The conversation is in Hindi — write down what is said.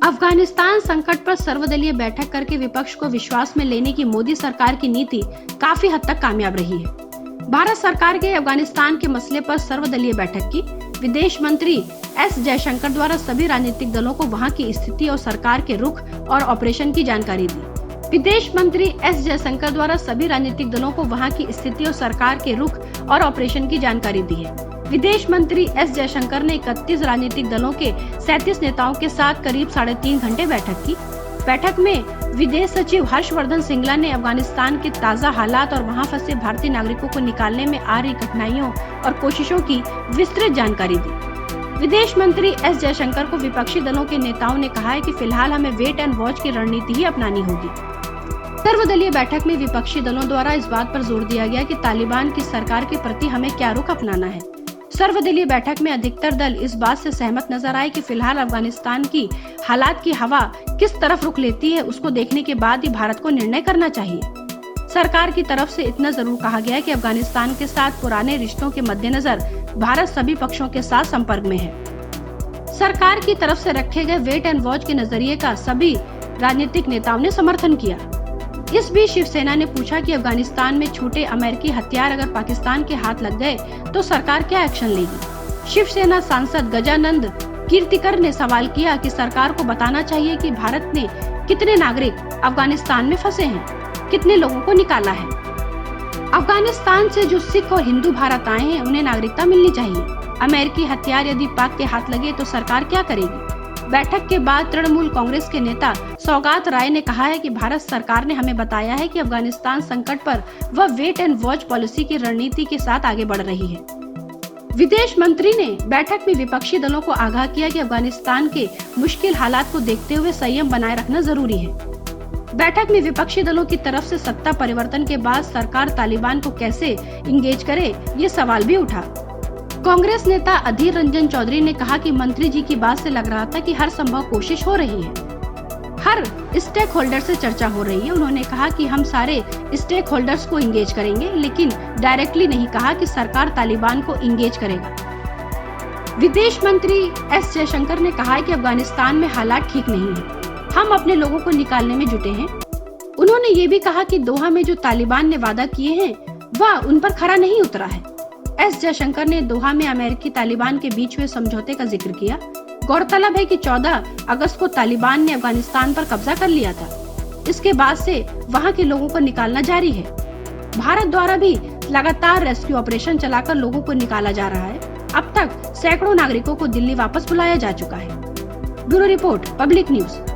अफगानिस्तान संकट पर सर्वदलीय बैठक करके विपक्ष को विश्वास में लेने की मोदी सरकार की नीति काफी हद तक कामयाब रही है। भारत सरकार के अफगानिस्तान के मसले पर सर्वदलीय बैठक की विदेश मंत्री एस जयशंकर द्वारा सभी राजनीतिक दलों को वहां की स्थिति और सरकार के रुख और ऑपरेशन की जानकारी दी। विदेश मंत्री एस जयशंकर द्वारा सभी राजनीतिक दलों को वहां की स्थिति और सरकार के रुख और ऑपरेशन की जानकारी दी है। विदेश मंत्री एस जयशंकर ने 31 राजनीतिक दलों के 37 नेताओं के साथ करीब 3.5 घंटे बैठक की। बैठक में विदेश सचिव हर्षवर्धन श्रृंगला ने अफगानिस्तान के ताज़ा हालात और वहां फंसे भारतीय नागरिकों को निकालने में आ रही कठिनाइयों और कोशिशों की विस्तृत जानकारी दी। विदेश मंत्री एस जयशंकर को विपक्षी दलों के नेताओं ने कहा है कि फिलहाल हमें वेट एंड वॉच की रणनीति ही अपनानी होगी। सर्वदलीय बैठक में विपक्षी दलों द्वारा इस बात पर जोर दिया गया कि तालिबान की सरकार के प्रति हमें क्या रुख अपनाना है। सर्वदलीय बैठक में अधिकतर दल इस बात से सहमत नजर आए कि फिलहाल अफगानिस्तान की हालात की हवा किस तरफ रुख लेती है, उसको देखने के बाद ही भारत को निर्णय करना चाहिए। सरकार की तरफ से इतना जरूर कहा गया कि अफगानिस्तान के साथ पुराने रिश्तों के मद्देनजर भारत सभी पक्षों के साथ संपर्क में है। सरकार की तरफ से रखे गए वेट एंड वॉच के नजरिए का सभी राजनीतिक नेताओं ने समर्थन किया। इस बीच शिवसेना ने पूछा कि अफगानिस्तान में छूटे अमेरिकी हथियार अगर पाकिस्तान के हाथ लग गए तो सरकार क्या एक्शन लेगी। शिवसेना सांसद गजानंद कीर्तिकर ने सवाल किया कि सरकार को बताना चाहिए कि भारत ने कितने नागरिक अफगानिस्तान में फंसे हैं, कितने लोगों को निकाला है। अफगानिस्तान से जो सिख और हिंदू भारत आए हैं उन्हें नागरिकता मिलनी चाहिए। अमेरिकी हथियार यदि पाक के हाथ लगे तो सरकार क्या करेगी। बैठक के बाद तृणमूल कांग्रेस के नेता सौगात राय ने कहा है कि भारत सरकार ने हमें बताया है कि अफगानिस्तान संकट पर वह वेट एंड वॉच पॉलिसी की रणनीति के साथ आगे बढ़ रही है। विदेश मंत्री ने बैठक में विपक्षी दलों को आगाह किया कि अफगानिस्तान के मुश्किल हालात को देखते हुए संयम बनाए रखना जरूरी है। बैठक में विपक्षी दलों की तरफ से सत्ता परिवर्तन के बाद सरकार तालिबान को कैसे इंगेज करे, ये सवाल भी उठा। कांग्रेस नेता अधीर रंजन चौधरी ने कहा कि मंत्री जी की बात से लग रहा था कि हर संभव कोशिश हो रही है, हर स्टेक होल्डर से चर्चा हो रही है। उन्होंने कहा कि हम सारे स्टेक होल्डर्स को इंगेज करेंगे, लेकिन डायरेक्टली नहीं कहा कि सरकार तालिबान को इंगेज करेगा। विदेश मंत्री एस जयशंकर ने कहा कि अफगानिस्तान में हालात ठीक नहीं है, हम अपने लोगों को निकालने में जुटे हैं। उन्होंने ये भी कहा कि दोहा में जो तालिबान ने वादा किए हैं वह उन पर खरा नहीं उतरा है। एस जयशंकर ने दोहा में अमेरिकी तालिबान के बीच हुए समझौते का जिक्र किया। गौरतलब है कि 14 अगस्त को तालिबान ने अफगानिस्तान पर कब्जा कर लिया था। इसके बाद से वहां के लोगों को निकालना जारी है। भारत द्वारा भी लगातार रेस्क्यू ऑपरेशन चलाकर लोगों को निकाला जा रहा है। अब तक सैकड़ों नागरिकों को दिल्ली वापस बुलाया जा चुका है। Bureau report, public news.